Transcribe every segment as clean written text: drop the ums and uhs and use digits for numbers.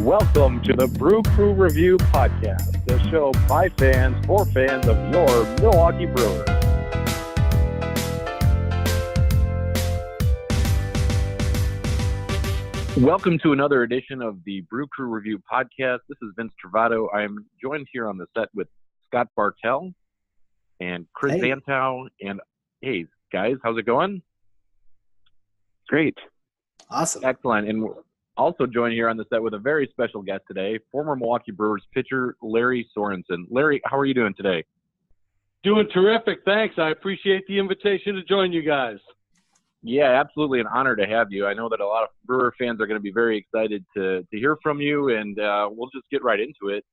Welcome to the Brew Crew Review Podcast, the show by fans for fans of your Milwaukee Brewers. Welcome to another edition of the Brew Crew Review Podcast. This is Vince Travato. I am joined here on the set with Scott Bartell and Chris Zantow. And hey, guys, how's it going? Great. Awesome. Excellent. And we're also joined here on the set with a very special guest today, former Milwaukee Brewers pitcher Lary Sorensen. Larry, how are you doing today? Doing terrific. Thanks. I appreciate the invitation to join you guys. Yeah, absolutely an honor to have you. I know that a lot of Brewer fans are going to be very excited to hear from you, and we'll just get right into it.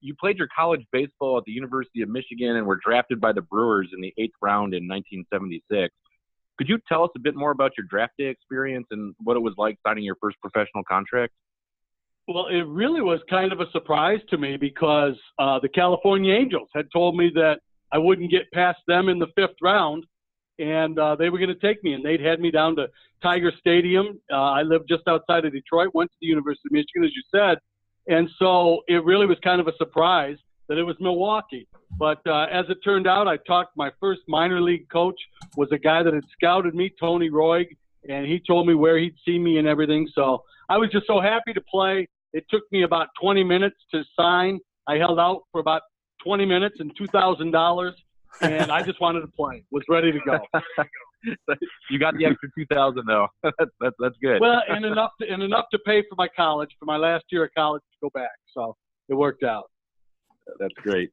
You played your college baseball at the University of Michigan and were drafted by the Brewers in the 8th round in 1976. Could you tell us a bit more about your draft day experience and what it was like signing your first professional contract? Well, it really was kind of a surprise to me because the California Angels had told me that I wouldn't get past them in the 5th round, and they were going to take me, and they'd had me down to Tiger Stadium. I lived just outside of Detroit, went to the University of Michigan, as you said, and so it really was kind of a surprise that it was Milwaukee. But as it turned out, my first minor league coach was a guy that had scouted me, Tony Roig, and he told me where he'd see me and everything. So I was just so happy to play. It took me about 20 minutes to sign. I held out for about 20 minutes and $2,000, and I just wanted to play, was ready to go. You got the extra $2,000 though. That's good. Well, and enough to pay for my college, for my last year of college to go back. So it worked out. That's great.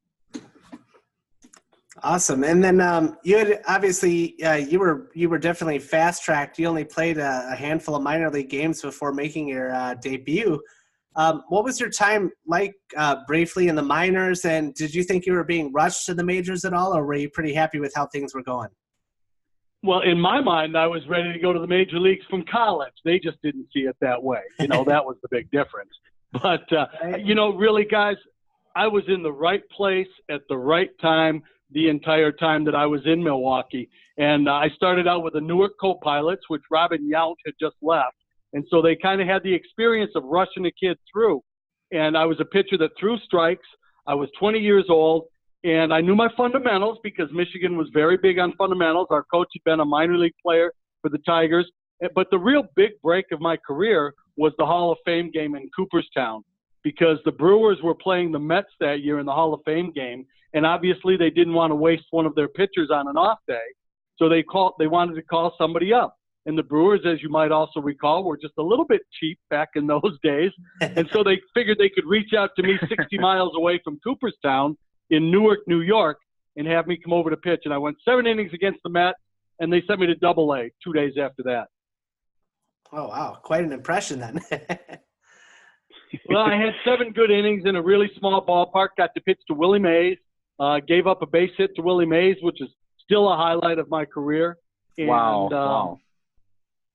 Awesome. And then you had obviously you were definitely fast tracked. You only played a handful of minor league games before making your debut. What was your time like briefly in the minors, and did you think you were being rushed to the majors at all, or were you pretty happy with how things were going? Well, in my mind, I was ready to go to the major leagues from college. They just didn't see it that way. That was the big difference. But, really, guys, I was in the right place at the right time the entire time that I was in Milwaukee. And I started out with the Newark co-pilots, which Robin Yount had just left. And so they kind of had the experience of rushing a kid through. And I was a pitcher that threw strikes. I was 20 years old, and I knew my fundamentals because Michigan was very big on fundamentals. Our coach had been a minor league player for the Tigers. But the real big break of my career was the Hall of Fame game in Cooperstown, because the Brewers were playing the Mets that year in the Hall of Fame game, and obviously they didn't want to waste one of their pitchers on an off day, so they wanted to call somebody up. And the Brewers, as you might also recall, were just a little bit cheap back in those days, and so they figured they could reach out to me 60 miles away from Cooperstown in Newark, New York, and have me come over to pitch. And I went 7 innings against the Mets, and they sent me to Double-A 2 days after that. Oh, wow. Quite an impression then. Well, I had 7 good innings in a really small ballpark, got to pitch to Willie Mays, gave up a base hit to Willie Mays, which is still a highlight of my career. And, Wow.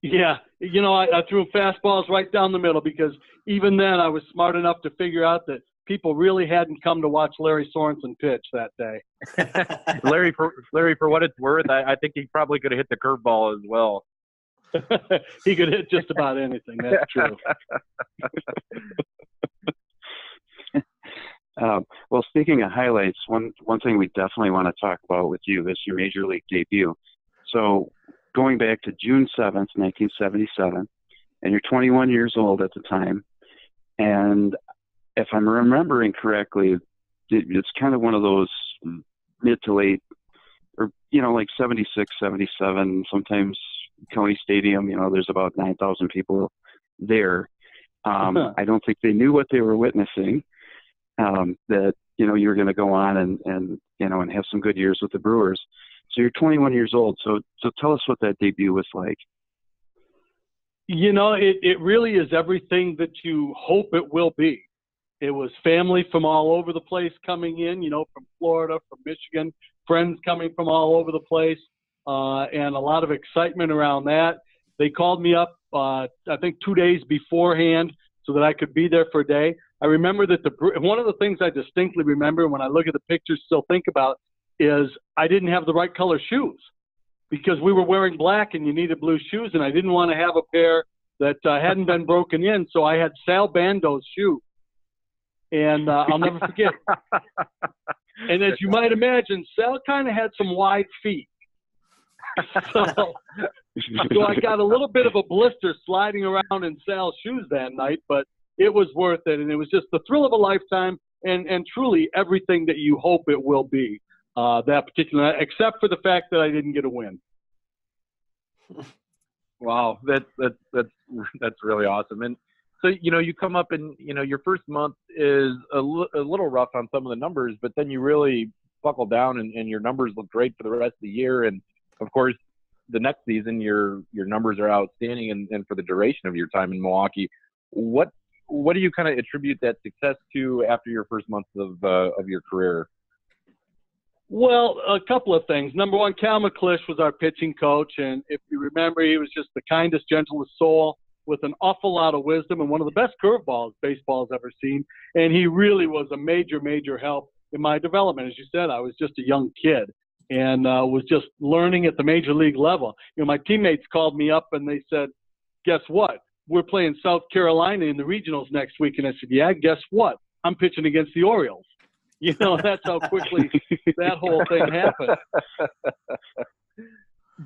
Yeah, I threw fastballs right down the middle because even then I was smart enough to figure out that people really hadn't come to watch Lary Sorensen pitch that day. Larry, for what it's worth, I think he probably could have hit the curveball as well. He could hit just about anything. That's true. Well, speaking of highlights, one thing we definitely want to talk about with you is your major league debut. So going back to June 7th, 1977, and you're 21 years old at the time, and if I'm remembering correctly, it's kind of one of those mid to late, or, like 76, 77, sometimes County Stadium, there's about 9,000 people there. I don't think they knew what they were witnessing, that, you were going to go on and have some good years with the Brewers. So you're 21 years old. So tell us what that debut was like. It really is everything that you hope it will be. It was family from all over the place coming in, from Florida, from Michigan, friends coming from all over the place, and a lot of excitement around that. They called me up, I think 2 days beforehand so that I could be there for a day. I remember that one of the things I distinctly remember when I look at the pictures, still think about, is I didn't have the right color shoes because we were wearing black and you needed blue shoes, and I didn't want to have a pair that hadn't been broken in. So I had Sal Bando's shoe. And I'll never forget. And as you might imagine, Sal kind of had some wide feet. So I got a little bit of a blister sliding around in Sal's shoes that night, but it was worth it. And it was just the thrill of a lifetime and truly everything that you hope it will be that particular night, except for the fact that I didn't get a win. Wow, that's really awesome. And so, you come up and, your first month is a little rough on some of the numbers, but then you really buckle down and your numbers look great for the rest of the year. And of course, the next season, your numbers are outstanding and for the duration of your time in Milwaukee. What do you kind of attribute that success to after your first month of your career? Well, a couple of things. Number one, Cal McClish was our pitching coach, and if you remember, he was just the kindest, gentlest soul with an awful lot of wisdom and one of the best curveballs baseball's ever seen. And he really was a major, major help in my development. As you said, I was just a young kid and was just learning at the major league level. My teammates called me up and they said, guess what? We're playing South Carolina in the regionals next week. And I said, yeah, guess what? I'm pitching against the Orioles. That's how quickly that whole thing happened.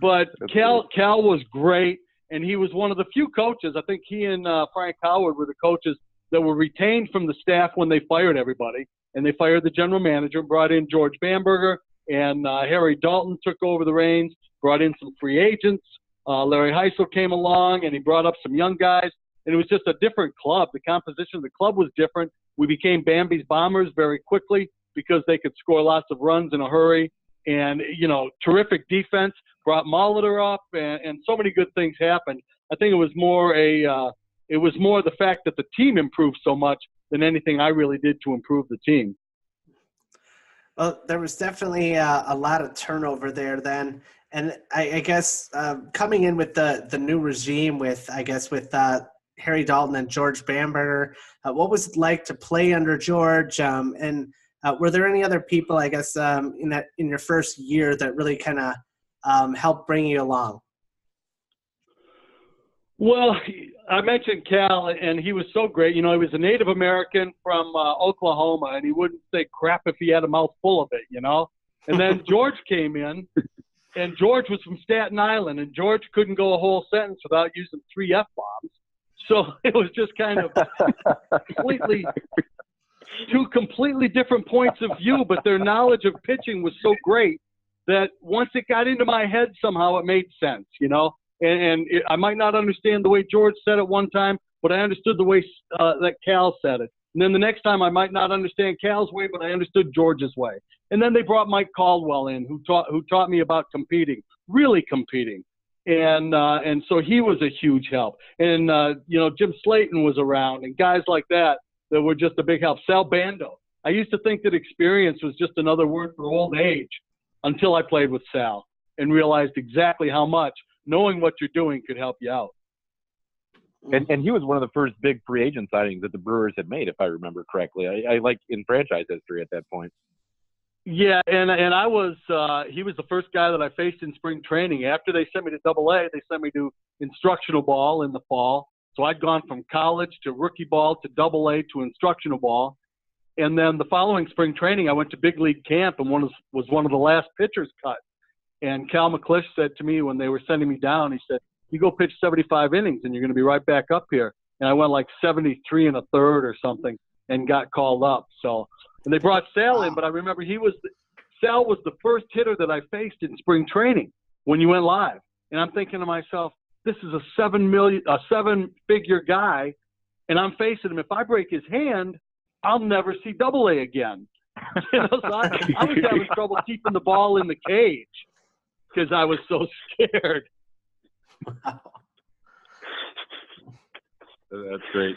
But Cal was great, and he was one of the few coaches. I think he and Frank Howard were the coaches that were retained from the staff when they fired everybody. And they fired the general manager, brought in George Bamberger, and Harry Dalton took over the reins, brought in some free agents. Larry Heisel came along, and he brought up some young guys. And it was just a different club. The composition of the club was different. We became Bambi's Bombers very quickly because they could score lots of runs in a hurry. And, terrific defense, brought Molitor up, and so many good things happened. I think it was more the fact that the team improved so much than anything I really did to improve the team. Well, there was definitely a lot of turnover there then. And I guess coming in with the new regime with Harry Dalton and George Bamberger, what was it like to play under George? And were there any other people, I guess, in your first year that really kind of helped bring you along? Well, I mentioned Cal, and he was so great. He was a Native American from Oklahoma, and he wouldn't say crap if he had a mouthful of it, And then George came in, and George was from Staten Island, and George couldn't go a whole sentence without using 3 F-bombs. So it was just kind of two completely different points of view, but their knowledge of pitching was so great that once it got into my head, somehow it made sense, I might not understand the way George said it one time, but I understood the way that Cal said it. And then the next time I might not understand Cal's way, but I understood George's way. And then they brought Mike Caldwell in, who taught me about competing, really competing. And so he was a huge help. And, Jim Slayton was around and guys like that were just a big help. Sal Bando. I used to think that experience was just another word for old age until I played with Sal and realized exactly how much knowing what you're doing could help you out. And he was one of the first big free agent signings that the Brewers had made, if I remember correctly. I like in franchise history at that point. Yeah, and I was he was the first guy that I faced in spring training. After they sent me to Double-A, they sent me to instructional ball in the fall. So I'd gone from college to rookie ball to Double-A to instructional ball. And then the following spring training, I went to big league camp and was one of the last pitchers cut. And Cal McClish said to me when they were sending me down, he said, you go pitch 75 innings and you're going to be right back up here. And I went like 73 1/3 or something and got called up. So, and they brought Sal in, but I remember Sal was the first hitter that I faced in spring training when you went live. And I'm thinking to myself, this is a 7-figure guy, and I'm facing him. If I break his hand, I'll never see Double-A again. So I was having trouble keeping the ball in the cage because I was so scared. Wow. That's great.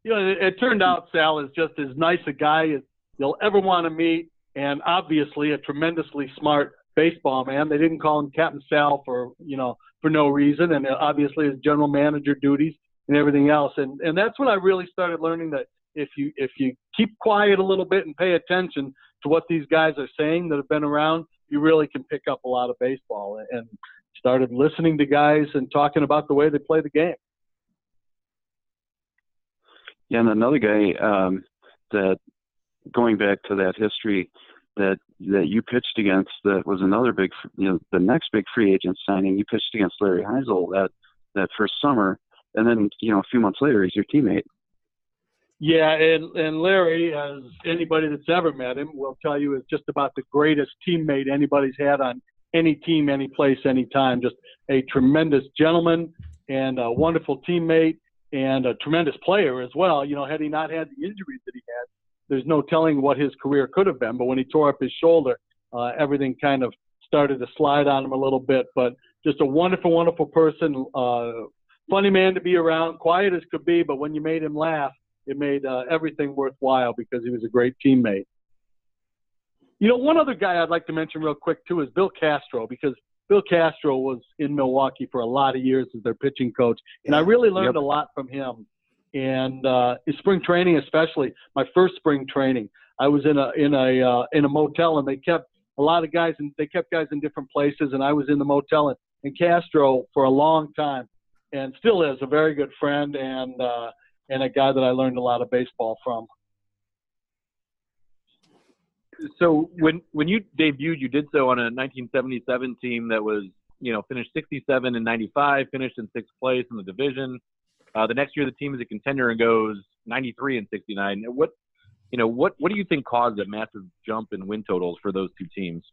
It turned out Sal is just as nice a guy as you'll ever want to meet, and obviously a tremendously smart baseball man. They didn't call him Captain Sal for no reason, and obviously his general manager duties and everything else. And that's when I really started learning that if you keep quiet a little bit and pay attention to what these guys are saying that have been around, you really can pick up a lot of baseball. And started listening to guys and talking about the way they play the game. Yeah, and another guy that, going back to that history that you pitched against, that was another big, the next big free agent signing. You pitched against Larry Heisel that first summer, and then a few months later, he's your teammate. Yeah, and Larry, as anybody that's ever met him will tell you, is just about the greatest teammate anybody's had on any team, any place, any time. Just a tremendous gentleman and a wonderful teammate and a tremendous player as well. Had he not had the injuries that he had, there's no telling what his career could have been. But when he tore up his shoulder, everything kind of started to slide on him a little bit. But just a wonderful, wonderful person, funny man to be around, quiet as could be, but when you made him laugh, it made everything worthwhile because he was a great teammate. One other guy I'd like to mention real quick, too, is Bill Castro, because Bill Castro was in Milwaukee for a lot of years as their pitching coach, and I really learned a lot from him. And in spring training, especially my first spring training, I was in a motel, and they kept a lot of guys, and they kept guys in different places, and I was in the motel, and Castro for a long time, and still is a very good friend and a guy that I learned a lot of baseball from. So when you debuted, you did so on a 1977 team that was, finished 67 and 95, finished in 6th place in the division. The next year, the team is a contender and goes 93 and 69. What do you think caused that massive jump in win totals for those two teams?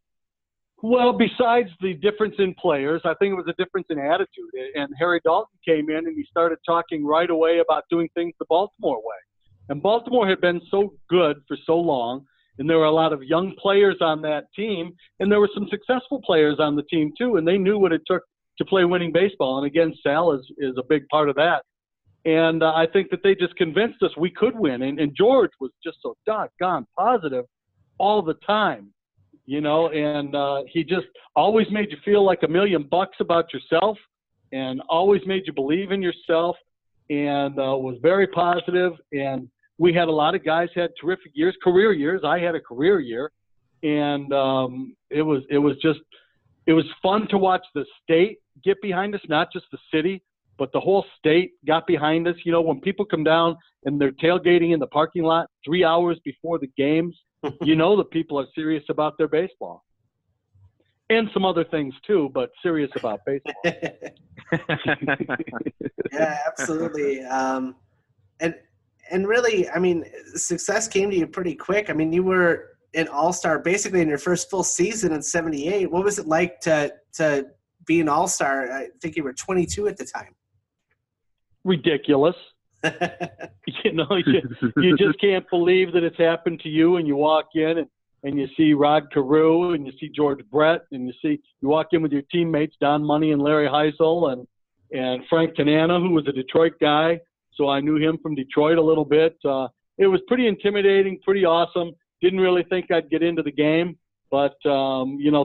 Well, besides the difference in players, I think it was a difference in attitude. And Harry Dalton came in and he started talking right away about doing things the Baltimore way. And Baltimore had been so good for so long, and there were a lot of young players on that team, and there were some successful players on the team too, and they knew what it took to play winning baseball. And again, Sal is a big part of that. And I think that they just convinced us we could win. And George was just so doggone positive all the time. And he just always made you feel like $1 million about yourself and always made you believe in yourself and was very positive. And we had a lot of guys had terrific years, career years. I had a career year. And it was fun to watch the state get behind us, not just the city, but the whole state got behind us. When people come down and they're tailgating in the parking lot 3 hours before the games, the people are serious about their baseball. And some other things too, but serious about baseball. Yeah, absolutely. And really, I mean, success came to you pretty quick. I mean, you were an all-star basically in your first full season in '78. What was it like to be an all-star? I think you were 22 at the time. Ridiculous. You just can't believe that it's happened to you, and you walk in and you see Rod Carew and you see George Brett and you walk in with your teammates Don Money and Larry Heisel and Frank Tanana, who was a Detroit guy, so I knew him from Detroit a little bit. It was pretty intimidating, pretty awesome. Didn't really think I'd get into the game, but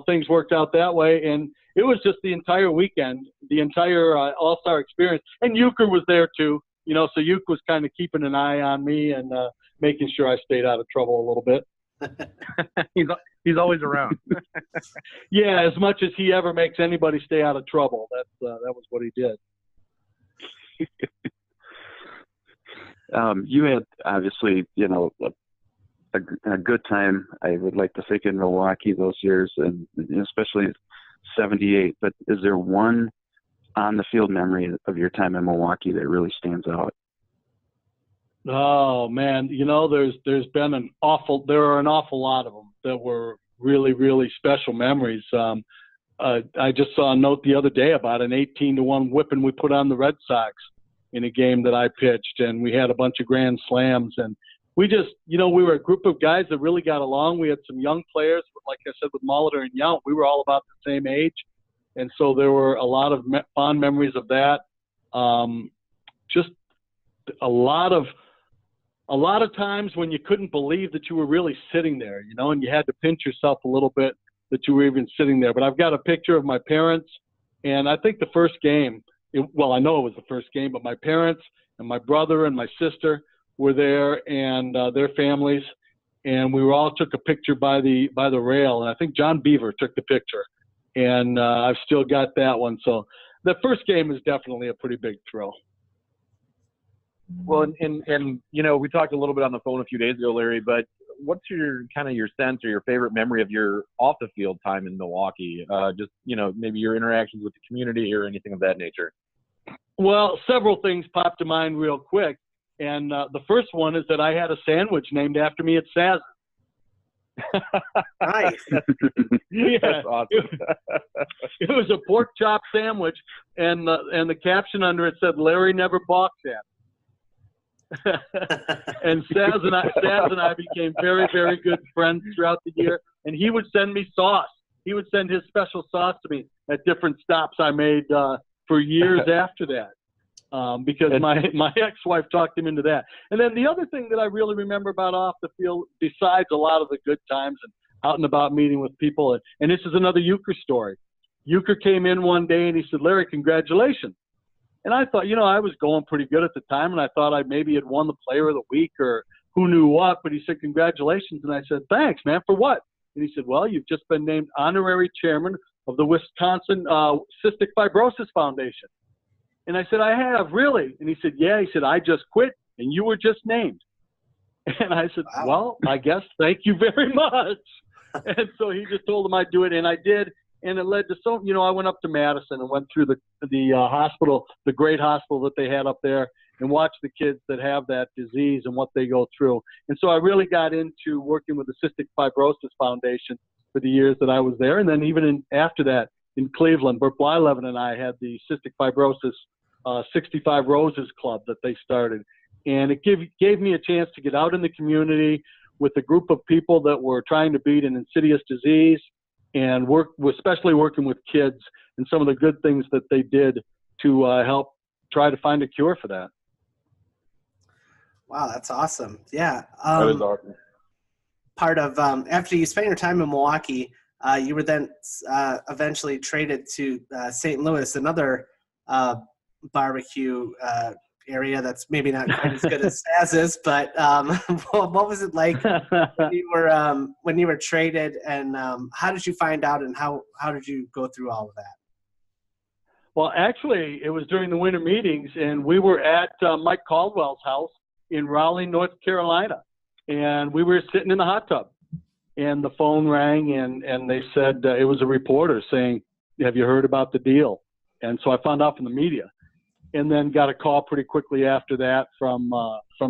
things worked out that way, and it was just the entire weekend, the entire all-star experience. And Euchre was there too. So Euchre was kind of keeping an eye on me and making sure I stayed out of trouble a little bit. He's always around. Yeah, as much as he ever makes anybody stay out of trouble. That was what he did. You had obviously, a good time. I would like to think in Milwaukee those years, and especially '78. But is there one on the field memory of your time in Milwaukee that really stands out? Oh man, there's been an awful lot of them that were really, really special memories. I just saw a note the other day about an 18-1 whipping we put on the Red Sox in a game that I pitched, and we had a bunch of grand slams, and we just, we were a group of guys that really got along. We had some young players, like I said, with Molitor and Yount. We were all about the same age. And so there were a lot of fond memories of that. Just a lot of times when you couldn't believe that you were really sitting there, and you had to pinch yourself a little bit that you were even sitting there. But I've got a picture of my parents, and I think the first game, I know it was the first game, but my parents and my brother and my sister were there, and their families, and we all took a picture by the rail, and I think John Beaver took the picture. and I've still got that one. So the first game is definitely a pretty big thrill. Well, and we talked a little bit on the phone a few days ago, Larry, but what's your sense or your favorite memory of your off the field time in Milwaukee? Just, maybe your interactions with the community or anything of that nature. Well, several things popped to mind real quick. And the first one is that I had a sandwich named after me at Saz's. Nice. Yeah, that's awesome. It was a pork chop sandwich, and the caption under it said, "Larry never balks at." And Saz and I became very, very good friends throughout the year. And he would send me sauce. He would send his special sauce to me at different stops I made for years after that. Because my ex-wife talked him into that. And then the other thing that I really remember about off the field, besides a lot of the good times and out and about meeting with people, and this is another Euchre story. Euchre came in one day and he said, "Larry, congratulations." And I thought, I was going pretty good at the time, and I thought I maybe had won the Player of the Week or who knew what. But he said, "Congratulations." And I said, "Thanks, man. For what?" And he said, "Well, you've just been named honorary chairman of the Wisconsin Cystic Fibrosis Foundation." And I said, "I have, really?" And he said, "Yeah." He said, "I just quit, and you were just named." And I said, Wow. "Well, I guess thank you very much." And so he just told him I'd do it, and I did. And it led to I went up to Madison and went through the hospital, the great hospital that they had up there, and watched the kids that have that disease and what they go through. And so I really got into working with the Cystic Fibrosis Foundation for the years that I was there. And then even after that, in Cleveland, Burt Blyleven and I had the Cystic Fibrosis 65 Roses Club that they started. And it gave me a chance to get out in the community with a group of people that were trying to beat an insidious disease, and especially working with kids and some of the good things that they did to help try to find a cure for that. Wow, that's awesome. Yeah. That is awesome. Part of after you spent your time in Milwaukee, you were then eventually traded to St. Louis, another barbecue area that's maybe not quite as good as Saz's, but what was it like when you were traded, and how did you find out, and how did you go through all of that? Well, actually, it was during the winter meetings, and we were at Mike Caldwell's house in Raleigh, North Carolina, and we were sitting in the hot tub, and the phone rang, and they said it was a reporter saying, "Have you heard about the deal?" And so I found out from the media. And then got a call pretty quickly after that from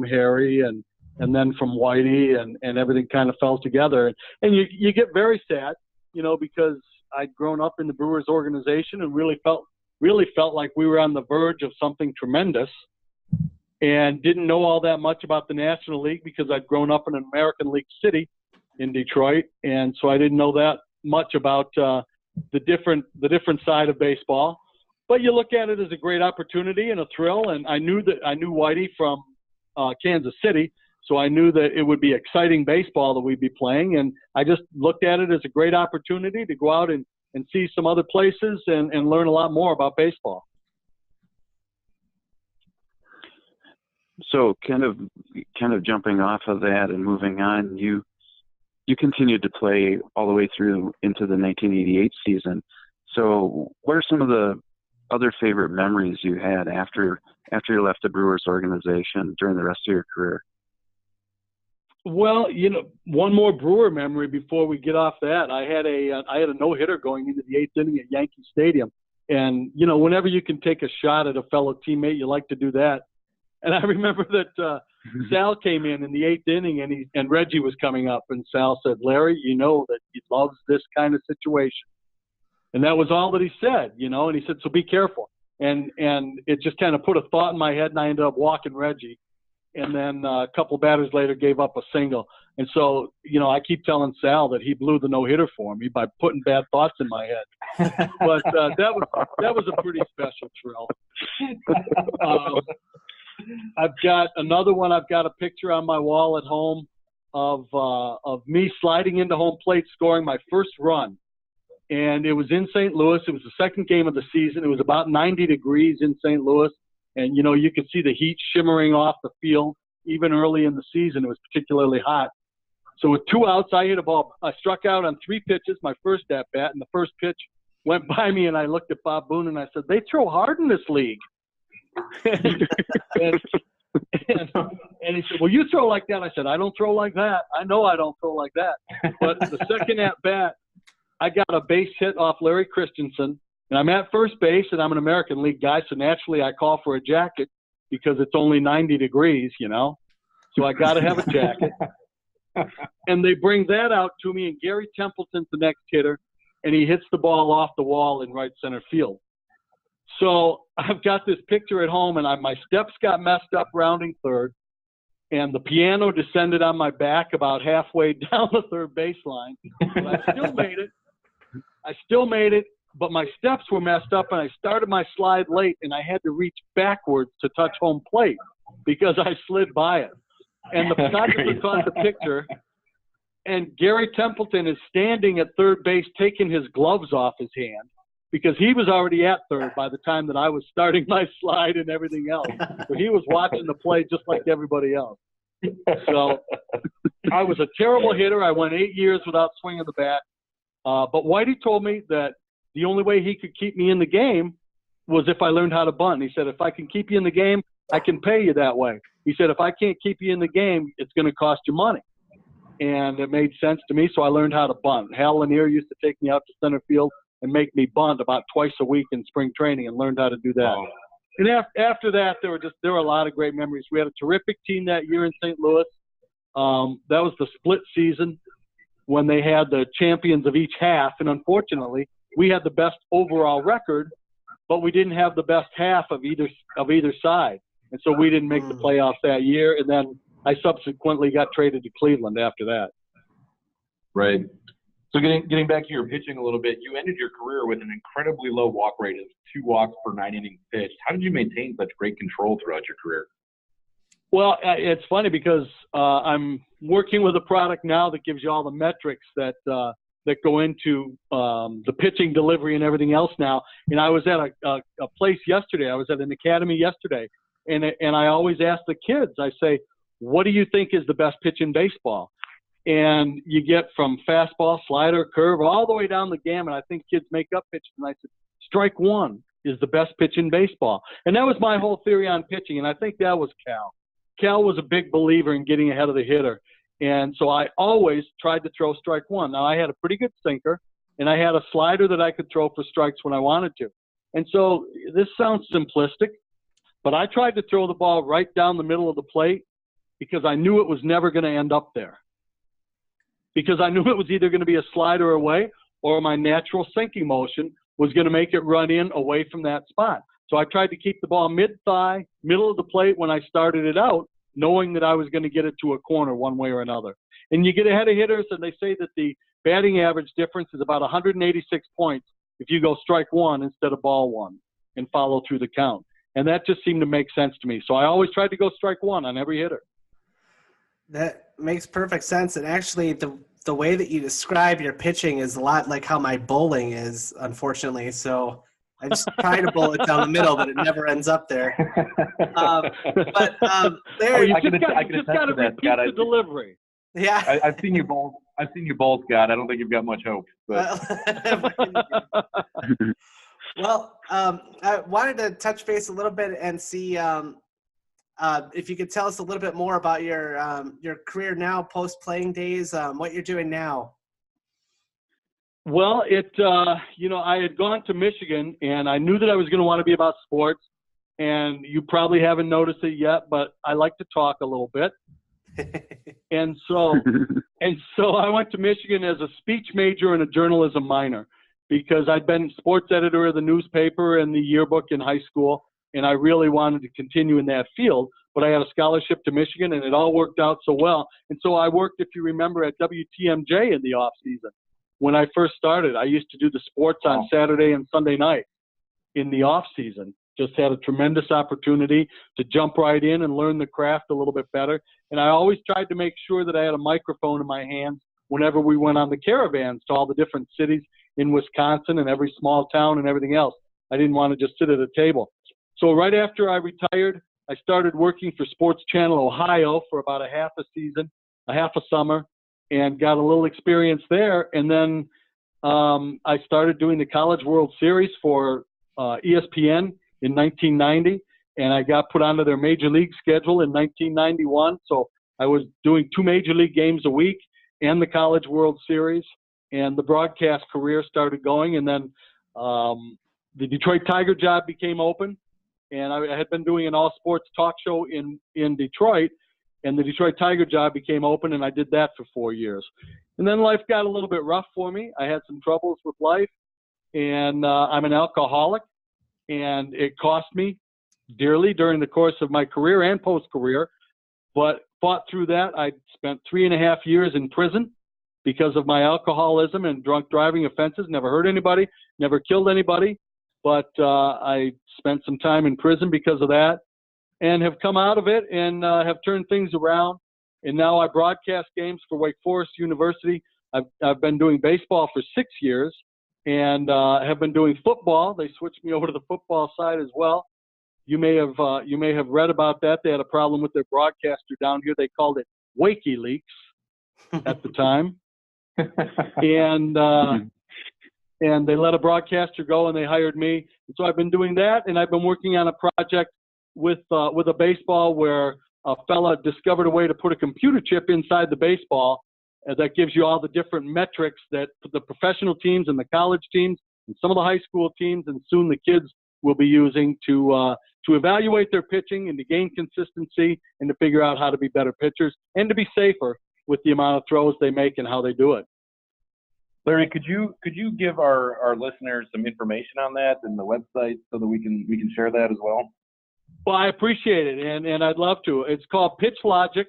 Harry and then from Whitey, and everything kind of fell together. And you get very sad, because I'd grown up in the Brewers organization and really felt like we were on the verge of something tremendous, and didn't know all that much about the National League because I'd grown up in an American League city in Detroit, and so I didn't know that much about the different side of baseball. But you look at it as a great opportunity and a thrill, and I knew Whitey from Kansas City, so I knew that it would be exciting baseball that we'd be playing, and I just looked at it as a great opportunity to go out and see some other places and learn a lot more about baseball. So kind of jumping off of that and moving on, you continued to play all the way through into the 1988 season. So what are some of the other favorite memories you had after you left the Brewers organization during the rest of your career? Well, one more Brewer memory before we get off that. I had a no-hitter going into the eighth inning at Yankee Stadium. And, whenever you can take a shot at a fellow teammate, you like to do that. And I remember that Sal came in the eighth inning, and Reggie was coming up, and Sal said, "Larry, you know that he loves this kind of situation." And that was all that he said, and he said, "So be careful." And it just kind of put a thought in my head, and I ended up walking Reggie. And then a couple batters later gave up a single. And so, I keep telling Sal that he blew the no-hitter for me by putting bad thoughts in my head. But that was a pretty special thrill. I've got another one. I've got a picture on my wall at home of me sliding into home plate, scoring my first run. And it was in St. Louis. It was the second game of the season. It was about 90 degrees in St. Louis. And, you could see the heat shimmering off the field. Even early in the season, it was particularly hot. So with 2 outs, I hit a ball. I struck out on 3 pitches, my first at-bat. And the first pitch went by me, and I looked at Bob Boone, and I said, "They throw hard in this league." and he said, "Well, you throw like that." I said, "I don't throw like that. I know I don't throw like that." But the second at bat, I got a base hit off Larry Christensen, and I'm at first base, and I'm an American League guy, so naturally I call for a jacket because it's only 90 degrees, so I got to have a jacket. And they bring that out to me, and Gary Templeton's the next hitter, and he hits the ball off the wall in right center field. So I've got this picture at home, and my steps got messed up rounding third, and the piano descended on my back about halfway down the third baseline. But I still made it, but my steps were messed up, and I started my slide late, and I had to reach backwards to touch home plate because I slid by it. And the photographer caught the picture, and Gary Templeton is standing at third base taking his gloves off his hand because he was already at third by the time that I was starting my slide and everything else. So he was watching the play just like everybody else. So I was a terrible hitter. I went 8 years without swinging the bat. But Whitey told me that the only way he could keep me in the game was if I learned how to bunt. He said, if I can keep you in the game, I can pay you that way. He said, if I can't keep you in the game, it's going to cost you money. And it made sense to me, so I learned how to bunt. Hal Lanier used to take me out to center field and make me bunt about twice a week in spring training, and learned how to do that. Oh. And after that, there were a lot of great memories. We had a terrific team that year in St. Louis. That was the split season when they had the champions of each half, and unfortunately, we had the best overall record, but we didn't have the best half of either side. And so we didn't make the playoffs that year, and then I subsequently got traded to Cleveland after that. Right. So getting back to your pitching a little bit, you ended your career with an incredibly low walk rate of 2 walks per 9 innings pitched. How did you maintain such great control throughout your career? Well, it's funny because I'm working with a product now that gives you all the metrics that go into the pitching delivery and everything else now. And I was at a place yesterday. I was at an academy yesterday, and I always ask the kids, I say, what do you think is the best pitch in baseball? And you get from fastball, slider, curve, all the way down the gamut. I think kids make up pitches. And I said, strike one is the best pitch in baseball. And that was my whole theory on pitching. And I think that was Cal. Cal was a big believer in getting ahead of the hitter. And so I always tried to throw strike one. Now, I had a pretty good sinker, and I had a slider that I could throw for strikes when I wanted to. And so this sounds simplistic, but I tried to throw the ball right down the middle of the plate because I knew it was never going to end up there. Because I knew it was either going to be a slider away or my natural sinking motion was going to make it run in away from that spot. So I tried to keep the ball mid-thigh, middle of the plate when I started it out, knowing that I was going to get it to a corner one way or another. And you get ahead of hitters, and they say that the batting average difference is about 186 points if you go strike one instead of ball one and follow through the count. And that just seemed to make sense to me. So I always tried to go strike one on every hitter. That makes perfect sense. And actually, the way that you describe your pitching is a lot like how my bowling is, unfortunately. So I just try to bowl it down the middle, but it never ends up there. There, you just got to repeat the delivery. Yeah, I've seen you bowl. Scott. I don't think you've got much hope. But. Well, I wanted to touch base a little bit and see if you could tell us a little bit more about your career now, post playing days, what you're doing now. Well, I had gone to Michigan, and I knew that I was going to want to be about sports. And you probably haven't noticed it yet, but I like to talk a little bit. And so I went to Michigan as a speech major and a journalism minor because I'd been sports editor of the newspaper and the yearbook in high school, and I really wanted to continue in that field. But I had a scholarship to Michigan, and it all worked out so well. And so I worked, if you remember, at WTMJ in the off season. When I first started, I used to do the sports on Saturday and Sunday night in the off season. Just had a tremendous opportunity to jump right in and learn the craft a little bit better. And I always tried to make sure that I had a microphone in my hands whenever we went on the caravans to all the different cities in Wisconsin and every small town and everything else. I didn't want to just sit at a table. So right after I retired, I started working for Sports Channel Ohio for about a half a summer, and got a little experience there. And then I started doing the College World Series for ESPN in 1990, and I got put onto their Major League schedule in 1991. So I was doing 2 Major League games a week and the College World Series, and the broadcast career started going. And then the Detroit Tiger job became open, and I had been doing an all-sports talk show in Detroit, and the Detroit Tiger job became open, and I did that for 4 years. And then life got a little bit rough for me. I had some troubles with life, and I'm an alcoholic, and it cost me dearly during the course of my career and post-career, but fought through that. I spent 3.5 years in prison because of my alcoholism and drunk driving offenses. Never hurt anybody, never killed anybody, but I spent some time in prison because of that, and have come out of it and have turned things around. And now I broadcast games for Wake Forest University. I've been doing baseball for 6 years, and have been doing football. They switched me over to the football side as well. You may have read about that. They had a problem with their broadcaster down here. They called it WikiLeaks at the time, and they let a broadcaster go, and they hired me. And so I've been doing that, and I've been working on a project with a baseball where a fella discovered a way to put a computer chip inside the baseball that gives you all the different metrics that the professional teams and the college teams and some of the high school teams and soon the kids will be using to evaluate their pitching and to gain consistency and to figure out how to be better pitchers and to be safer with the amount of throws they make and how they do it. Larry, could you give our listeners some information on that and the website so that we can share that as well? Well, I appreciate it, and I'd love to. It's called Pitch Logic,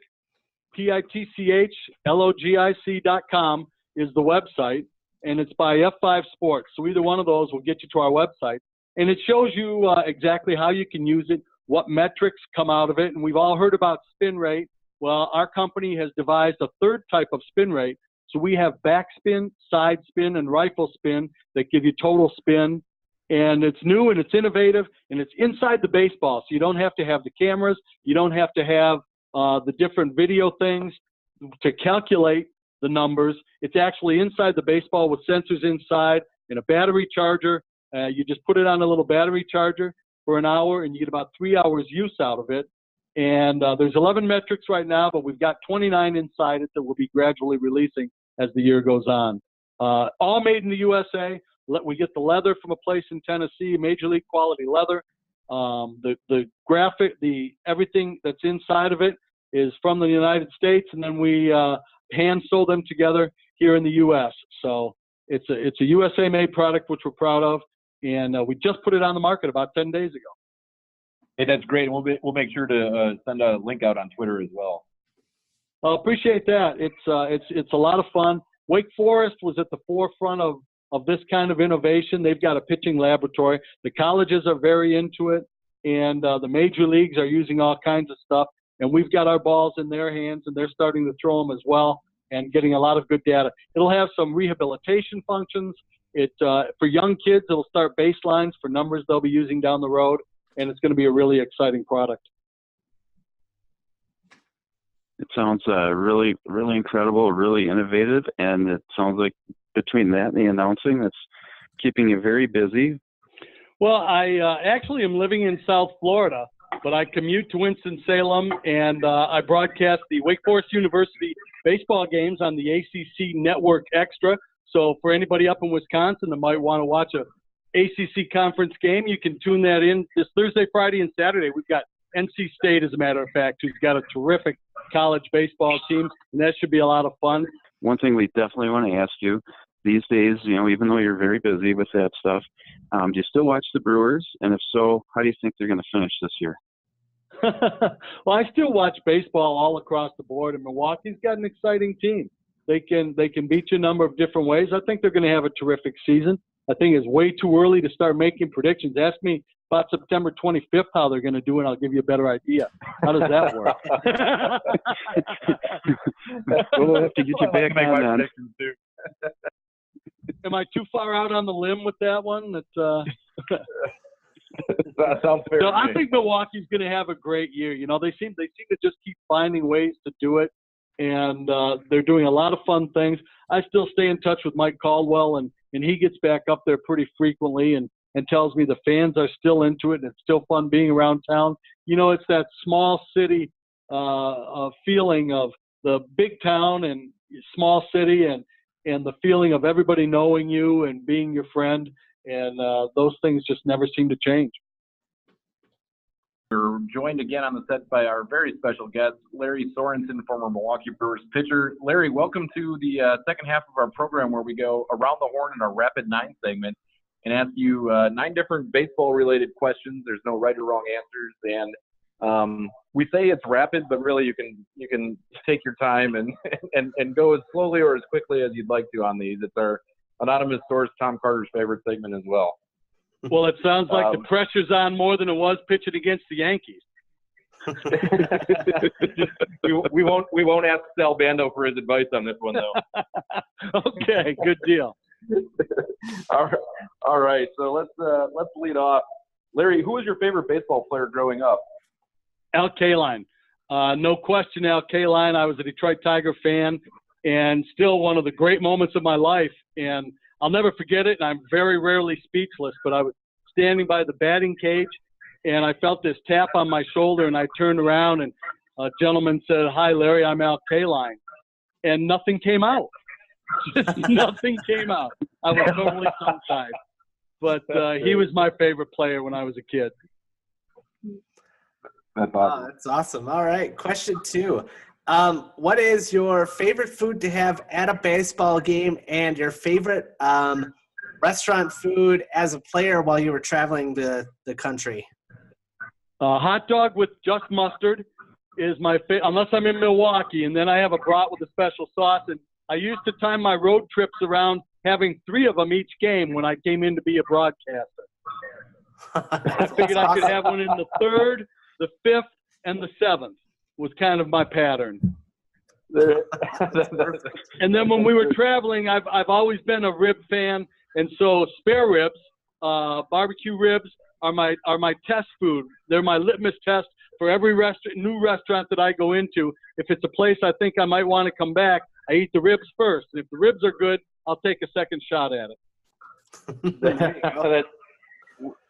PitchLogic.com is the website, and it's by F5 Sports. So either one of those will get you to our website, and it shows you exactly how you can use it, what metrics come out of it, and we've all heard about spin rate. Well, our company has devised a third type of spin rate. So we have backspin, side spin, and rifle spin that give you total spin. And it's new and it's innovative and it's inside the baseball. So you don't have to have the cameras. You don't have to have the different video things to calculate the numbers. It's actually inside the baseball with sensors inside and a battery charger. You just put it on a little battery charger for an hour and you get about 3 hours use out of it. And there's 11 metrics right now, but we've got 29 inside it that we'll be gradually releasing as the year goes on. All made in the USA. We get the leather from a place in Tennessee, Major League quality leather. The graphic, everything that's inside of it is from the United States, and then we hand sew them together here in the U.S. So it's a USA-made product, which we're proud of, and we just put it on the market about 10 days ago. Hey, that's great. We'll make sure to send a link out on Twitter as well. I appreciate that. It's a lot of fun. Wake Forest was at the forefront of this kind of innovation. They've got a pitching laboratory. The colleges are very into it, and the major leagues are using all kinds of stuff. And we've got our balls in their hands, and they're starting to throw them as well and getting a lot of good data. It'll have some rehabilitation functions. For young kids, it'll start baselines for numbers they'll be using down the road, and it's going to be a really exciting product. It sounds really, really incredible, really innovative, and it sounds like between that and the announcing, that's keeping you very busy. Well, I actually am living in South Florida, but I commute to Winston-Salem, and I broadcast the Wake Forest University baseball games on the ACC Network Extra. So for anybody up in Wisconsin that might want to watch a ACC conference game, you can tune that in this Thursday, Friday, and Saturday. We've got NC State, as a matter of fact, who's got a terrific college baseball team, and that should be a lot of fun. One thing we definitely want to ask you these days, even though you're very busy with that stuff, do you still watch the Brewers? And if so, how do you think they're going to finish this year? Well, I still watch baseball all across the board, and Milwaukee's got an exciting team. They can beat you a number of different ways. I think they're going to have a terrific season. I think it's way too early to start making predictions. Ask me about September 25th how they're going to do, and I'll give you a better idea. How does that work? We'll have to get you back on that. Am I too far out on the limb with that one? That sounds fair. No, I think Milwaukee's going to have a great year. They seem to just keep finding ways to do it, and they're doing a lot of fun things. I still stay in touch with Mike Caldwell and and he gets back up there pretty frequently and tells me the fans are still into it and it's still fun being around town. You know, it's that small city feeling of the big town and small city and the feeling of everybody knowing you and being your friend. And those things just never seem to change. We're joined again on the set by our very special guest, Lary Sorensen, former Milwaukee Brewers pitcher. Larry, welcome to the second half of our program where we go around the horn in our Rapid 9 segment and ask you 9 different baseball-related questions. There's no right or wrong answers, and we say it's rapid, but really you can take your time and go as slowly or as quickly as you'd like to on these. It's our anonymous source, Tom Carter's favorite segment as well. Well, it sounds like the pressure's on more than it was pitching against the Yankees. we won't ask Sal Bando for his advice on this one, though. Okay, good deal. All right. So let's lead off. Larry, who was your favorite baseball player growing up? Al Kaline. No question, Al Kaline. I was a Detroit Tiger fan, and still one of the great moments of my life. And I'll never forget it, and I'm very rarely speechless, but I was standing by the batting cage, and I felt this tap on my shoulder, and I turned around, and a gentleman said, "Hi, Larry, I'm Al Kaline." And nothing came out. Just nothing came out. I was totally tongue-tied. But he was my favorite player when I was a kid. That's awesome. Oh, that's awesome. All right, question 2. What is your favorite food to have at a baseball game and your favorite restaurant food as a player while you were traveling the country? Hot dog with just mustard is my favorite, unless I'm in Milwaukee, and then I have a brat with a special sauce. And I used to time my road trips around having 3 of them each game when I came in to be a broadcaster. I figured I could have one in the 3rd, the 5th, and the 7th. Was kind of my pattern. And then when we were traveling, I've always been a rib fan, and so spare ribs, barbecue ribs are my test food. They're my litmus test for every new restaurant that I go into. If it's a place I think I might want to come back, I eat the ribs first. And if the ribs are good, I'll take a second shot at it.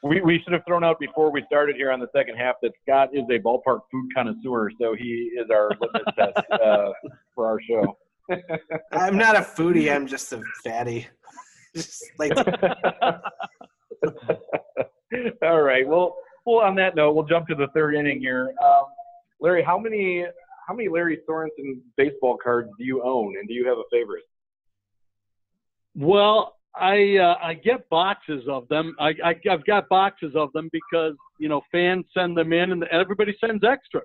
We should have thrown out before we started here on the second half that Scott is a ballpark food connoisseur, so he is our litmus test for our show. I'm not a foodie. I'm just a fatty. Just like. All right. Well, on that note, we'll jump to the 3rd inning here. Larry, how many Lary Sorensen baseball cards do you own, and do you have a favorite? Well, I get boxes of them. I've got boxes of them because, you know, fans send them in and everybody sends extras.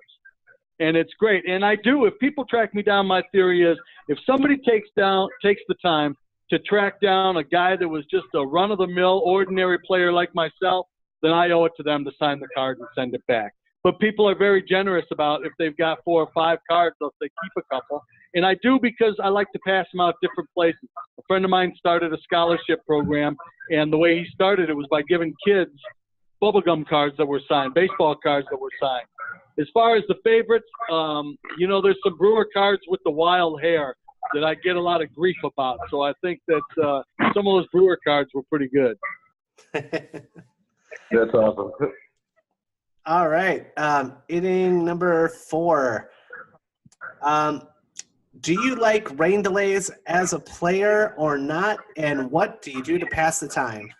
And it's great. And I do. If people track me down, my theory is if somebody takes the time to track down a guy that was just a run-of-the-mill, ordinary player like myself, then I owe it to them to sign the card and send it back. But people are very generous about if they've got 4 or 5 cards, they'll say keep a couple. And I do because I like to pass them out different places. A friend of mine started a scholarship program, and the way he started it was by giving kids bubblegum cards that were signed, baseball cards that were signed. As far as the favorites, you know, there's some Brewer cards with the wild hair that I get a lot of grief about. So I think that some of those Brewer cards were pretty good. That's awesome. All right. Inning number 4. Do you like rain delays as a player or not? And what do you do to pass the time?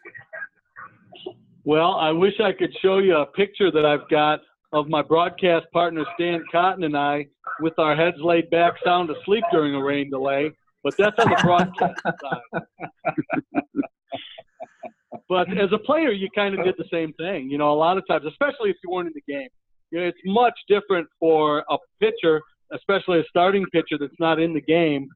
Well, I wish I could show you a picture that I've got of my broadcast partner, Stan Cotton, and I with our heads laid back, sound asleep during a rain delay. But that's on the broadcast side. But as a player, you kind of did the same thing. You know, a lot of times, especially if you weren't in the game, you know, it's much different for a pitcher, especially a starting pitcher that's not in the game,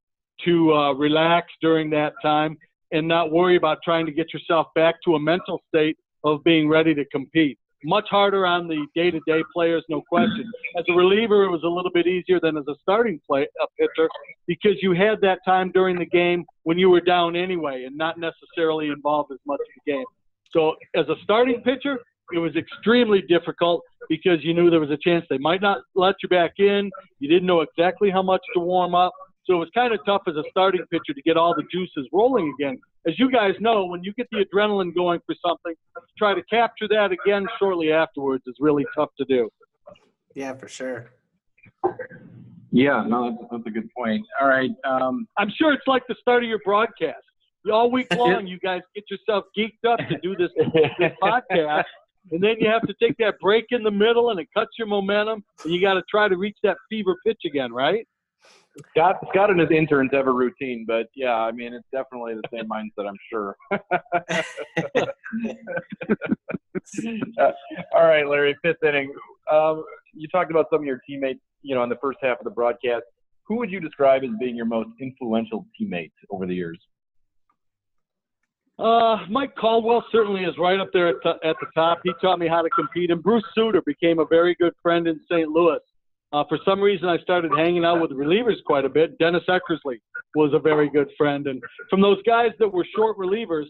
to relax during that time and not worry about trying to get yourself back to a mental state of being ready to compete. Much harder on the day-to-day players, no question. As a reliever, it was a little bit easier than as a starting pitcher because you had that time during the game when you were down anyway and not necessarily involved as much in the game. So as a starting pitcher, it was extremely difficult because you knew there was a chance they might not let you back in. You didn't know exactly how much to warm up. So it was kind of tough as a starting pitcher to get all the juices rolling again. as you guys know, when you get the adrenaline going for something, try to capture that again shortly afterwards is really tough to do. Yeah, for sure. Yeah, no, that's a good point. All right. I'm sure it's like the start of your broadcast. All week long, you guys get yourself geeked up to do this podcast, and then you have to take that break in the middle, and it cuts your momentum, and you got to try to reach that fever pitch again, right? Scott and his interns have a routine, but yeah, I mean, it's definitely the same mindset, I'm sure. All right, Larry, fifth inning. You talked about some of your teammates, you know, in the first half of the broadcast. Who would you describe as being your most influential teammate over the years? Mike Caldwell certainly is right up there at the top. He taught me how to compete, and Bruce Suter became a very good friend in St. Louis. For some reason, I started hanging out with relievers quite a bit. Dennis Eckersley was a very good friend. And from those guys that were short relievers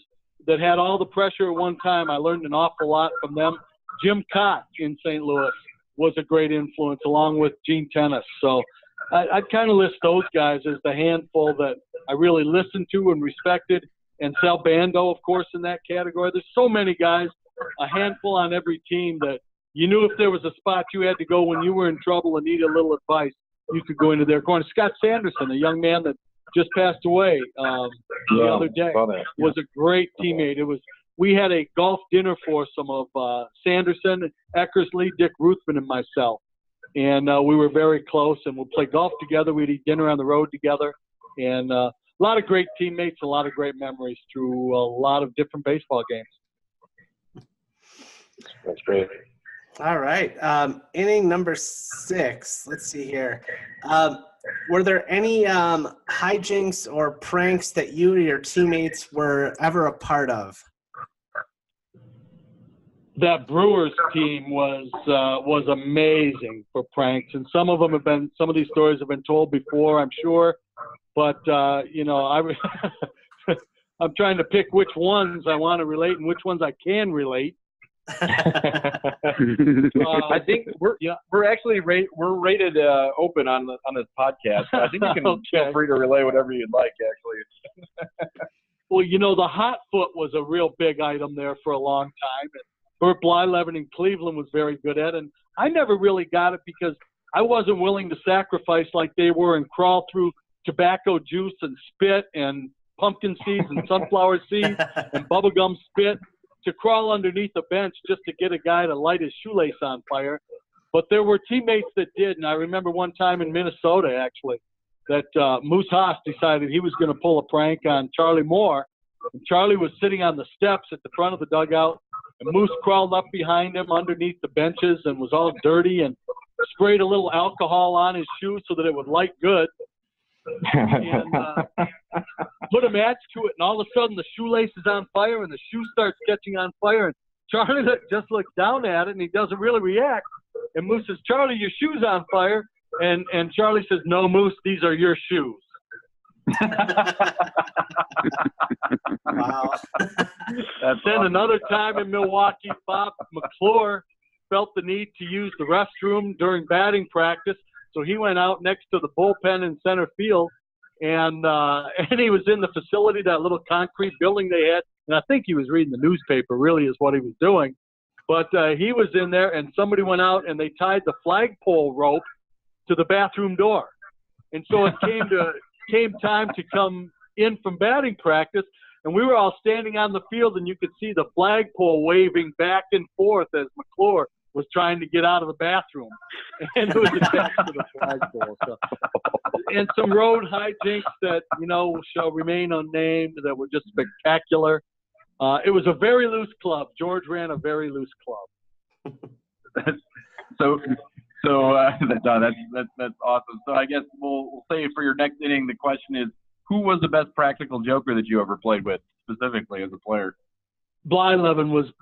that had all the pressure at one time, I learned an awful lot from them. Jim Cott in St. Louis was a great influence, along with Gene Tennis. So I'd kind of list those guys as the handful that I really listened to and respected. And Sal Bando, of course, in that category. There's so many guys, a handful on every team that you knew if there was a spot you had to go when you were in trouble and needed a little advice, you could go into their corner. Scott Sanderson, a young man that just passed away the other day, was a great teammate. We had a golf dinner foursome of Sanderson, Eckersley, Dick Ruthven, and myself. And we were very close, and we'd play golf together. We'd eat dinner on the road together. And a lot of great teammates, a lot of great memories through a lot of different baseball games. That's great. All right. Inning number 6. Let's see here. Were there any hijinks or pranks that you or your teammates were ever a part of? That Brewers team was amazing for pranks, and some of these stories have been told before, I'm sure. But you know, I'm trying to pick which ones I want to relate and which ones I can relate. I think we're actually we're rated open on this podcast. So I think you can feel free to relay whatever you'd like. Actually. Well, you know, the hot foot was a real big item there for a long time. And Burt Blyleven in Cleveland was very good at it. And I never really got it because I wasn't willing to sacrifice like they were and crawl through tobacco juice and spit and pumpkin seeds and sunflower seeds and bubblegum spit to crawl underneath the bench just to get a guy to light his shoelace on fire. But there were teammates that did. And I remember one time in Minnesota, actually, that Moose Haas decided he was going to pull a prank on Charlie Moore. And Charlie was sitting on the steps at the front of the dugout, and Moose crawled up behind him underneath the benches and was all dirty and sprayed a little alcohol on his shoe so that it would light good. And put a match to it, and all of a sudden the shoelace is on fire and the shoe starts catching on fire, and Charlie just looks down at it and he doesn't really react, and Moose says, "Charlie, your shoe's on fire," and Charlie says, "No, Moose, these are your shoes." Wow. Then another time in Milwaukee, Bob McClure felt the need to use the restroom during batting practice. So he went out next to the bullpen in center field, and he was in the facility, that little concrete building they had, and I think he was reading the newspaper, really is what he was doing. But he was in there, and somebody went out, and they tied the flagpole rope to the bathroom door. And so it came time to come in from batting practice, and we were all standing on the field, and you could see the flagpole waving back and forth as McClure was trying to get out of the bathroom, and it was attached to the flagpole. So, and some road hijinks that, you know, shall remain unnamed that were just spectacular. It was a very loose club. George ran a very loose club. So that's awesome. So I guess we'll say for your next inning, the question is, who was the best practical joker that you ever played with, specifically as a player? Blyleven was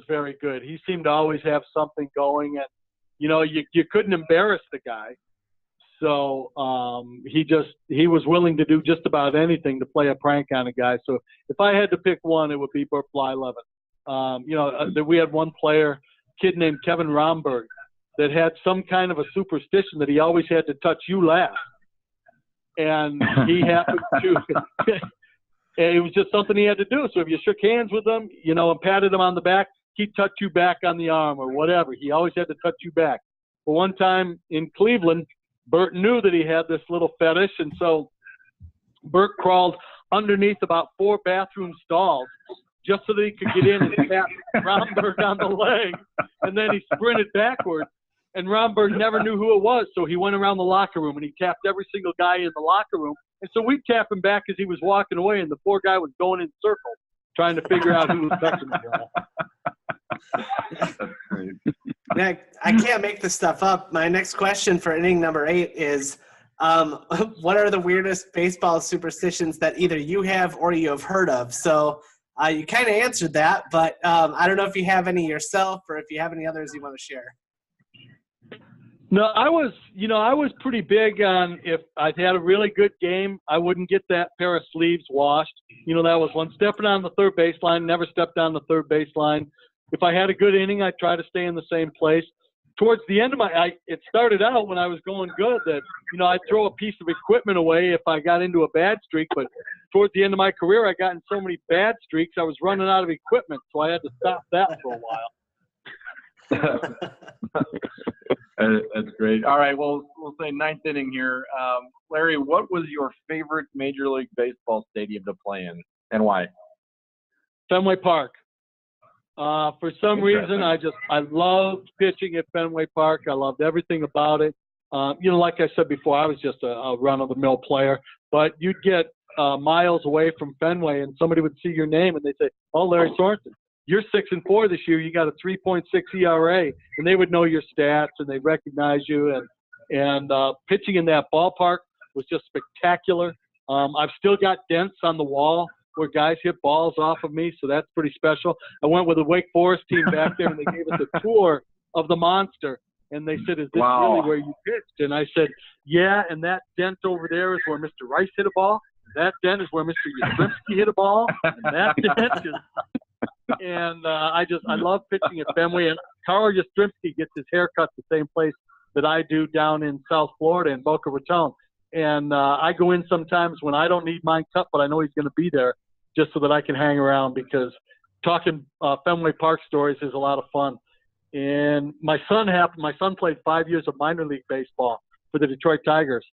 very good. He seemed to always have something going, and you know, you couldn't embarrass the guy. So he was willing to do just about anything to play a prank on a guy. So if I had to pick one, it would be Burt Blyleven. You know, we had one player, kid named Kevin Romberg, that had some kind of a superstition that he always had to touch you last. And he happened to And it was just something he had to do. So if you shook hands with him, you know, and patted him on the back, he'd touch you back on the arm or whatever. He always had to touch you back. But one time in Cleveland, Bert knew that he had this little fetish, and so Bert crawled underneath about 4 bathroom stalls just so that he could get in and tap Romberg on the leg. And then he sprinted backwards, and Romberg never knew who it was, so he went around the locker room, and he tapped every single guy in the locker room. And so we'd tap him back as he was walking away, and the poor guy was going in circles trying to figure out who was touching him. Yeah, I can't make this stuff up. My next question for inning number 8 is, what are the weirdest baseball superstitions that either you have or you have heard of? So you kind of answered that, but I don't know if you have any yourself or if you have any others you want to share. No, I was pretty big on if I had a really good game, I wouldn't get that pair of sleeves washed. You know, that was one. Stepping on the third baseline, never stepped on the third baseline. If I had a good inning, I'd try to stay in the same place. Towards the end of it started out when I was going good that, you know, I'd throw a piece of equipment away if I got into a bad streak. But towards the end of my career, I got in so many bad streaks, I was running out of equipment. So I had to stop that for a while. That's great. All right, well, we'll say 9th inning here. Larry, what was your favorite Major League Baseball stadium to play in, and why? Fenway Park. For some reason, I loved pitching at Fenway Park. I loved everything about it. You know, like I said before, I was just a run-of-the-mill player. But you'd get miles away from Fenway, and somebody would see your name, and they'd say, "Oh, Lary Sorensen, you're 6-4 this year. You got a 3.6 ERA," and they would know your stats and they'd recognize you. And pitching in that ballpark was just spectacular. I've still got dents on the wall where guys hit balls off of me, so that's pretty special. I went with a Wake Forest team back there, and they gave us a tour of the monster. And they said, "Is this really where you pitched?" And I said, "Yeah, and that dent over there is where Mr. Rice hit a ball. That dent is where Mr. Yastrzemski hit a ball. And that dent is..." And I love pitching at Fenway. And Carl Yastrzemski gets his hair cut the same place that I do down in South Florida in Boca Raton. And I go in sometimes when I don't need mine cut, but I know he's going to be there just so that I can hang around, because talking Fenway Park stories is a lot of fun. And my son played 5 years of minor league baseball for the Detroit Tigers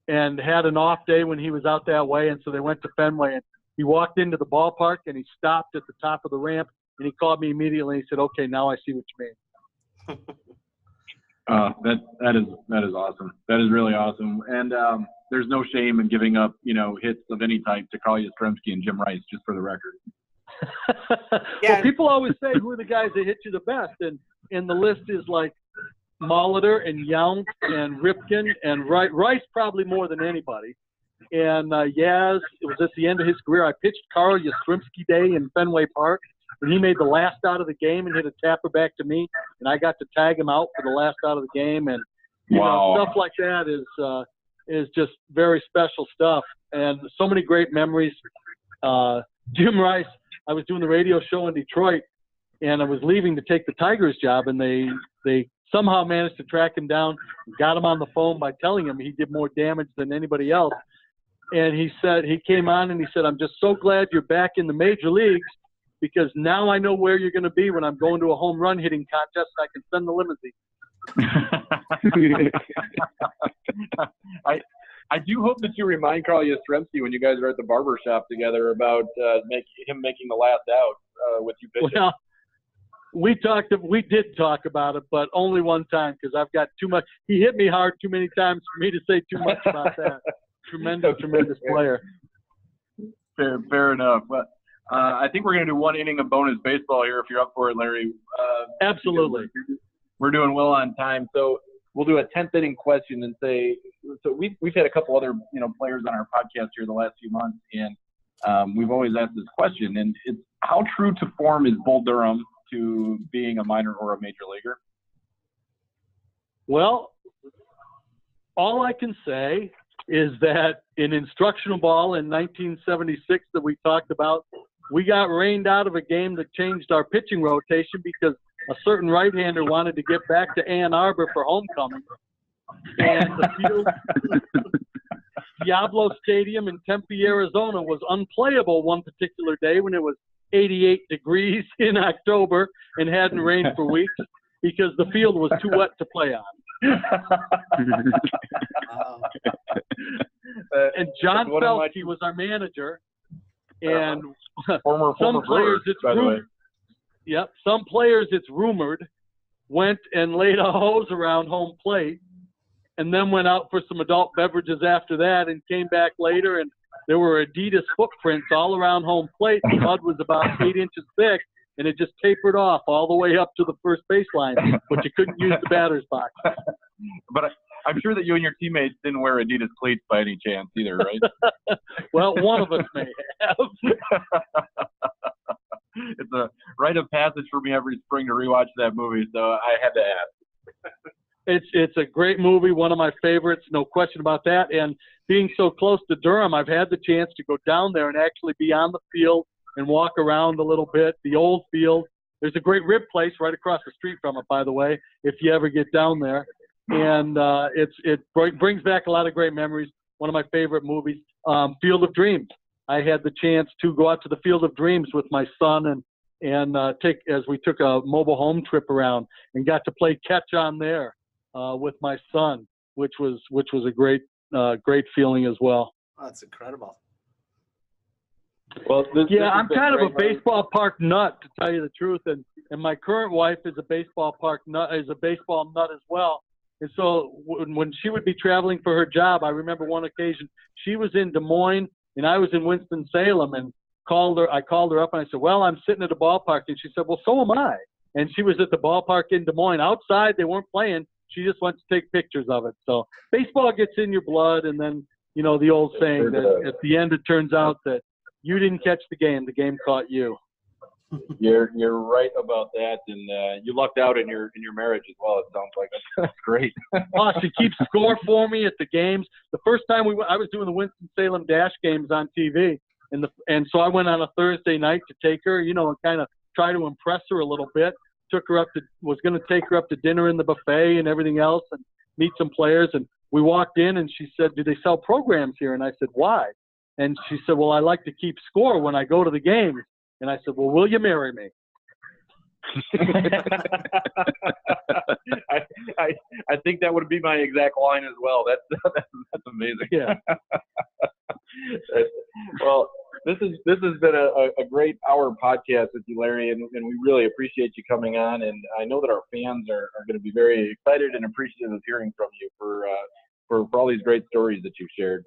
and had an off day when he was out that way. And so they went to Fenway, and he walked into the ballpark and he stopped at the top of the ramp and he called me immediately. He said, "Okay, now I see what you mean." That is awesome. That is really awesome. And there's no shame in giving up, you know, hits of any type to Carl Yastrzemski and Jim Rice, just for the record. Yeah. Well, people always say, who are the guys that hit you the best? And the list is like Molitor and Yount and Ripken and Rice probably more than anybody. And Yaz, it was at the end of his career. I pitched Carl Yastrzemski Day in Fenway Park, and he made the last out of the game and hit a tapper back to me, and I got to tag him out for the last out of the game. And you know, stuff like that is just very special stuff, and so many great memories. Jim Rice, I was doing the radio show in Detroit, and I was leaving to take the Tigers job, and they somehow managed to track him down and got him on the phone by telling him he did more damage than anybody else. And he said, he came on and he said, "I'm just so glad you're back in the major leagues, because now I know where you're going to be when I'm going to a home run hitting contest, and I can send the limousine." I do hope that you remind Carl Yastrzemski when you guys are at the barber shop together about him making the last out with you pitching. Well, we did talk about it, but only one time, because I've got too much. He hit me hard too many times for me to say too much about that. Tremendous player. Fair enough. But I think we're going to do one inning of bonus baseball here if you're up for it, Larry. Absolutely. We're doing well on time, so we'll do a 10th inning question and say. So we've had a couple other players on our podcast here the last few months, and we've always asked this question, and it's how true to form is Bull Durham to being a minor or a major leaguer? Well, all I can say is that in instructional ball in 1976 that we talked about, we got rained out of a game that changed our pitching rotation because a certain right-hander wanted to get back to Ann Arbor for homecoming. And Diablo Stadium in Tempe, Arizona was unplayable one particular day when it was 88 degrees in October and hadn't rained for weeks because the field was too wet to play on. And John Felske was our manager. And former some players, Brewer, by the way. Yep, some players, it's rumored, went and laid a hose around home plate and then went out for some adult beverages after that and came back later, and there were Adidas footprints all around home plate. The mud was about 8 inches thick, and it just tapered off all the way up to the first baseline, but you couldn't use the batter's box. But I'm sure that you and your teammates didn't wear Adidas cleats by any chance either, right? Well, one of us may have. It's a rite of passage for me every spring to rewatch that movie, so I had to ask. It's a great movie, one of my favorites, no question about that. And being so close to Durham, I've had the chance to go down there and actually be on the field and walk around a little bit. The old field. There's a great rib place right across the street from it, by the way, if you ever get down there. And it brings back a lot of great memories. One of my favorite movies, Field of Dreams. I had the chance to go out to the Field of Dreams with my son and as we took a mobile home trip around and got to play catch on there with my son, which was a great feeling as well. Oh, that's incredible. Well, I'm kind of a baseball park nut, to tell you the truth, and my current wife is a baseball nut as well. And so when she would be traveling for her job, I remember one occasion she was in Des Moines and I was in Winston-Salem, and I called her up and I said, well, I'm sitting at a ballpark. And she said, well, so am I. And she was at the ballpark in Des Moines. Outside, they weren't playing. She just went to take pictures of it. So baseball gets in your blood, and then, you know, the old saying that at the end it turns out that you didn't catch the game caught you. You're right about that, and you lucked out in your marriage as well. It sounds like that's great. Oh, she keeps score for me at the games. The first time I was doing the Winston-Salem Dash games on TV, and so I went on a Thursday night to take her, you know, and kind of try to impress her a little bit. Was going to take her up to dinner in the buffet and everything else, and meet some players. And we walked in, and she said, "Do they sell programs here?" And I said, "Why?" And she said, "Well, I like to keep score when I go to the games." And I said, "Well, will you marry me?" I think that would be my exact line as well. That's amazing. Yeah. Well, this has been a great hour podcast with you, Larry, and we really appreciate you coming on. And I know that our fans are going to be very excited and appreciative of hearing from you for all these great stories that you've shared.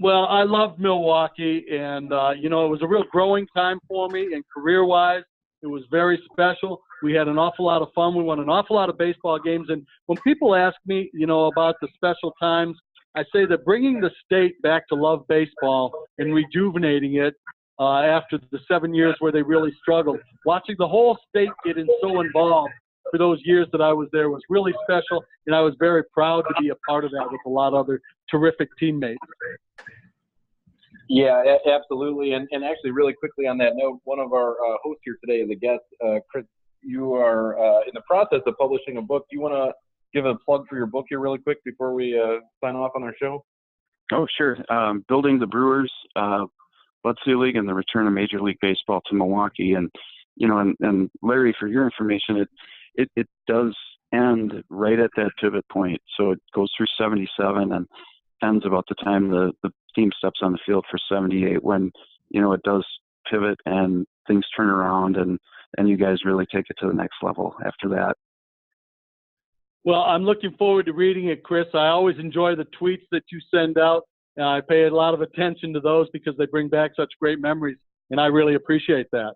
Well, I love Milwaukee, and, you know, it was a real growing time for me, and career-wise, it was very special. We had an awful lot of fun. We won an awful lot of baseball games, and when people ask me, you know, about the special times, I say that bringing the state back to love baseball and rejuvenating it after the 7 years where they really struggled, watching the whole state get so involved for those years that I was there was really special, and I was very proud to be a part of that with a lot of other terrific teammates. Yeah, absolutely. And actually, really quickly on that note, one of our hosts here today is a guest. Chris, you are in the process of publishing a book. Do you want to give a plug for your book here really quick before we sign off on our show? Oh, sure. Building the Brewers Bud Sea League and the return of Major League Baseball to Milwaukee. And, you know, and Larry, for your information, it does end right at that pivot point. So it goes through 77 and ends about the time the team steps on the field for 78, when, you know, it does pivot and things turn around and you guys really take it to the next level after that. Well, I'm looking forward to reading it, Chris. I always enjoy the tweets that you send out. I pay a lot of attention to those because they bring back such great memories, and I really appreciate that.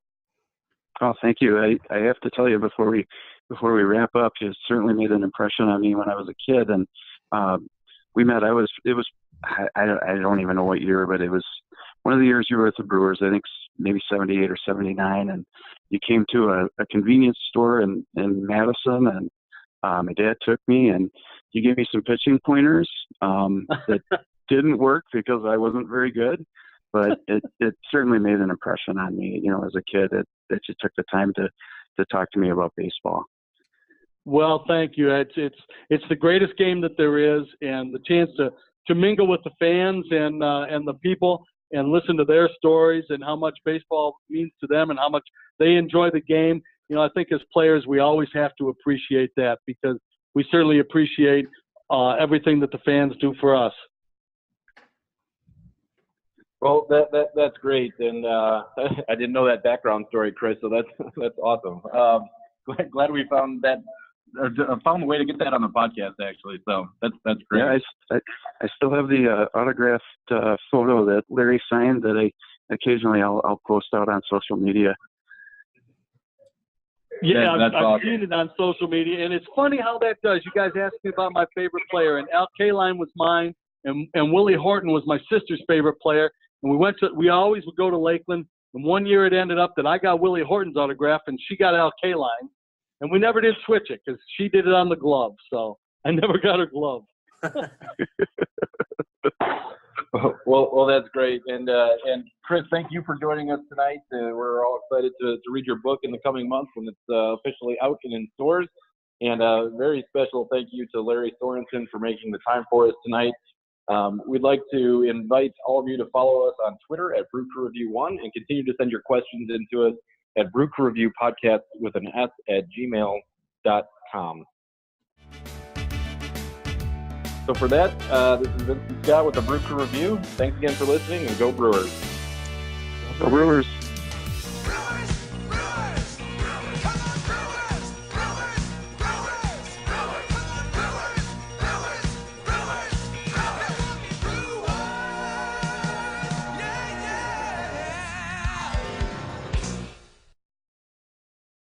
Oh, thank you. I have to tell you before we wrap up, you certainly made an impression on me when I was a kid, and we met. I don't even know what year, but it was one of the years you were with the Brewers. I think maybe 78 or 79, and you came to a convenience store in Madison, and my dad took me, and he gave me some pitching pointers that didn't work because I wasn't very good, but it certainly made an impression on me, you know, as a kid, that you took the time to talk to me about baseball. Well, thank you. It's the greatest game that there is, and the chance to to mingle with the fans and the people and listen to their stories and how much baseball means to them and how much they enjoy the game. You know, I think as players, we always have to appreciate that because we certainly appreciate everything that the fans do for us. Well, that's great, and I didn't know that background story, Chris. So that's awesome. Glad we found that, or found a way to get that on the podcast, actually. So that's great. Yeah, I still have the autographed photo that Larry signed that I occasionally I'll post out on social media. Yeah, that's I've awesome. seen it on social media, and it's funny how that does. You guys asked me about my favorite player, and Al Kaline was mine, and Willie Horton was my sister's favorite player. And we always would go to Lakeland, and one year it ended up that I got Willie Horton's autograph, and she got Al Kaline, and we never did switch it because she did it on the glove, so I never got her glove. Well, that's great. And Chris, thank you for joining us tonight. We're all excited to read your book in the coming months when it's officially out and in stores. And a very special thank you to Lary Sorensen for making the time for us tonight. We'd like to invite all of you to follow us on Twitter at Brew Crew Review 1 and continue to send your questions into us at Brew Crew Review Podcast with an S at gmail.com. So for that, this is Vincent Scott with the Brew Crew Review. Thanks again for listening, and go Brewers. Go Brewers.